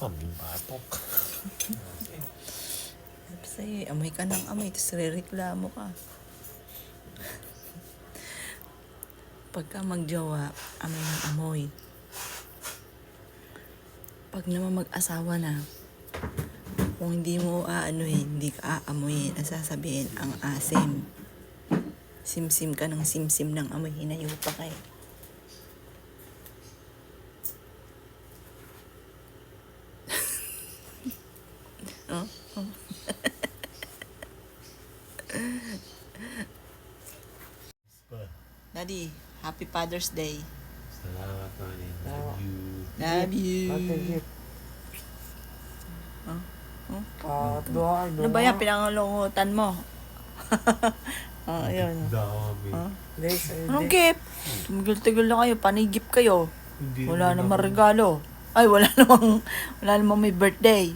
Kaming batok. Kasi amoy ka ng amoy, tapos rereklamo ka. Pagka magjowa, amoy ng amoy. Pag naman mag-asawa na, kung hindi mo hindi ka aamuyin, ang sasabihin, ang asim. Simsim ka ng simsim ng amoy, hinayo pa kayo. Oh, oh. Daddy, happy Father's Day. Salamat, Mami. Love you. Love you. Ano ba yan? Pinangalungutan mo. Ayun. Dami. Anong gift? Tumigil-tigil na kayo. Panigip kayo. Hindi Wala naman namang regalo. Ay, wala namang may birthday.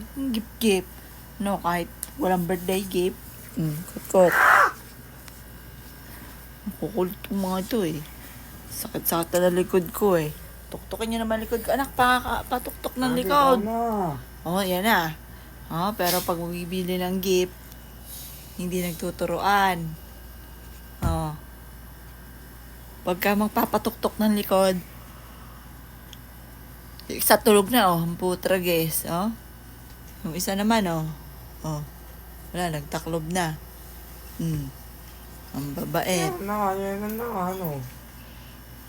Gift. No, kahit walang birthday gift. Kut-kut. Kukulit yung mga ito eh. Sakit-sakit na likod ko eh. Tuktukin nyo naman likod ko. Anak, patuktok ng likod. Oh, yan na. Oh, pero pag magbibili ng gift, hindi nagtuturuan. Oh. Pagka magpapatuktok ng likod, isa tulog na, oh. Ang putra, guys, oh. Yung isa naman, oh. Oh. Wala, nagtaklob na. Ang babae. Yan na, ano.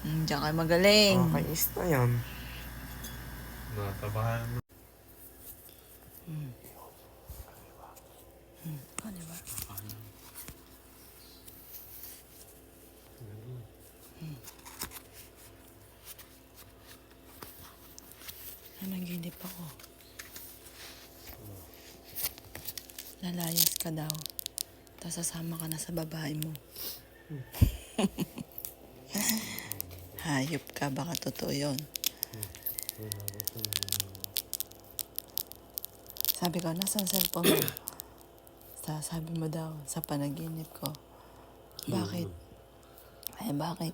Diyan kayo magaling. Kakais na yan. Natabahan mo. Oh, diba? Nanaginip ako. Lalayas ka daw. Tapos sasama ka na sa babae mo. Hayop ka, baka totoo yun. Sabi ko, nasan cellphone mo? Sabi mo daw, sa panaginip ko. Bakit? Ay, bakit?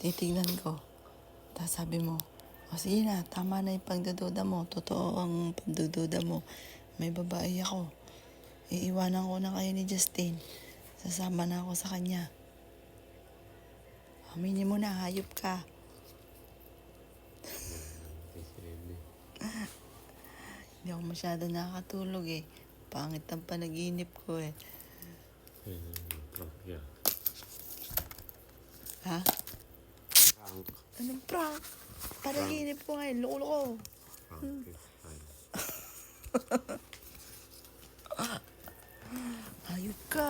Titignan ko. Tapos sabi mo, o sige na, tama na yung pagdududa mo. Totoo ang pagdududa mo. May babae ako. Iiwanan ko na kayo ni Justin. Sasama na ako sa kanya. Aminin mo na, hayop ka. Hindi ako masyado nakakatulog eh. Pangit ang panaginip ko eh. Yeah. Ha? Prank. Anong prank? Panaginip ko nga eh, loko-loko. Prank is fine. Hayop ka.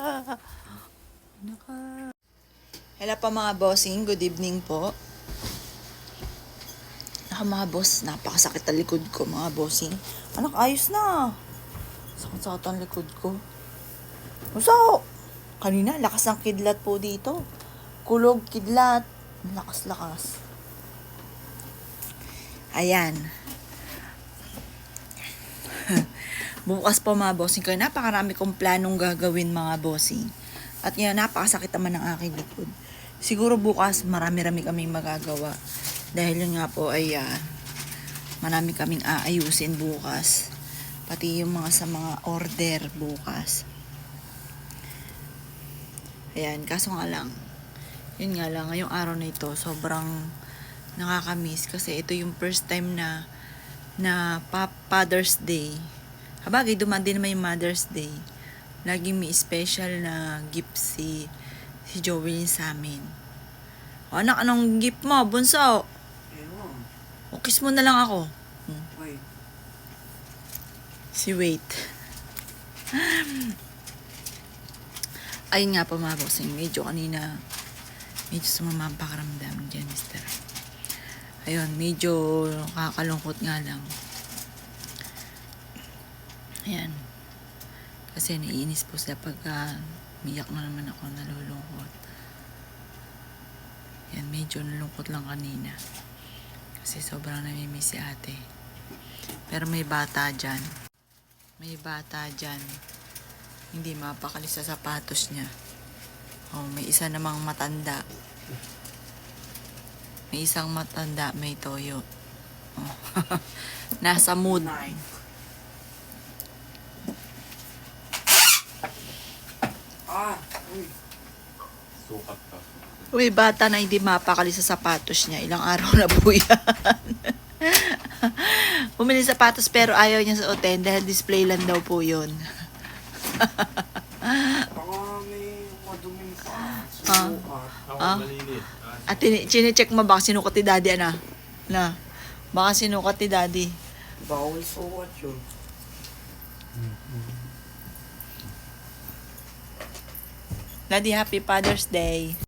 Hello pa mga bossing, good evening po. Mga boss, napakasakit ang likod ko mga bossing. Anak, ayos na. Sakit-sakit ang likod ko. So, kanina, lakas ng kidlat po dito. Kulog, kidlat. Lakas-lakas. Ayan. Bukas po mga bossing ko, napakarami kong planong gagawin mga bossing. At yan, napakasakit naman ng aking likod. Siguro bukas, marami-rami kaming magagawa. Dahil yun nga po ay marami kaming aayusin bukas. Pati yung mga sa mga order bukas. Ayan, kaso nga lang. Yun nga lang, ngayong araw na ito, sobrang nakakamiss. Kasi ito yung first time na Father's Day. Habagay, dumaan din naman yung Mother's Day. Laging may special na gift si Joey sa amin. O anak, anong gift mo, bunso? O kiss mo na lang ako. Wait. Si wait. Ayun nga po mga bossing, medyo kanina, medyo sumama ang pakaramdam dyan, mister. Ayun, medyo kakalungkot nga lang. Ayan. Kasi naiinis po sila pagka miyak na naman ako, nalulungkot. Ayan, medyo nalungkot lang kanina. Kasi sobrang namimiss si ate. Pero may bata dyan. May bata dyan. Hindi mapakali sa sapatos niya. Oh, may isa namang matanda. May isang matanda, may toyo. Oh. Nasa mood. Uy. Sukat ka. Uy, bata na hindi mapakali sa sapatos niya. Ilang araw na po yan. Bumili sapatos pero ayaw niya sa hotel dahil display lang daw po yun. Baka may maduming pa. Ah. Sukat. Ako Ah? malinis. At chinecheck mo baka sinukat ni daddy, ana? Na, baka sinukat ni daddy. Bawal sukat yun. Daddy, happy Father's Day.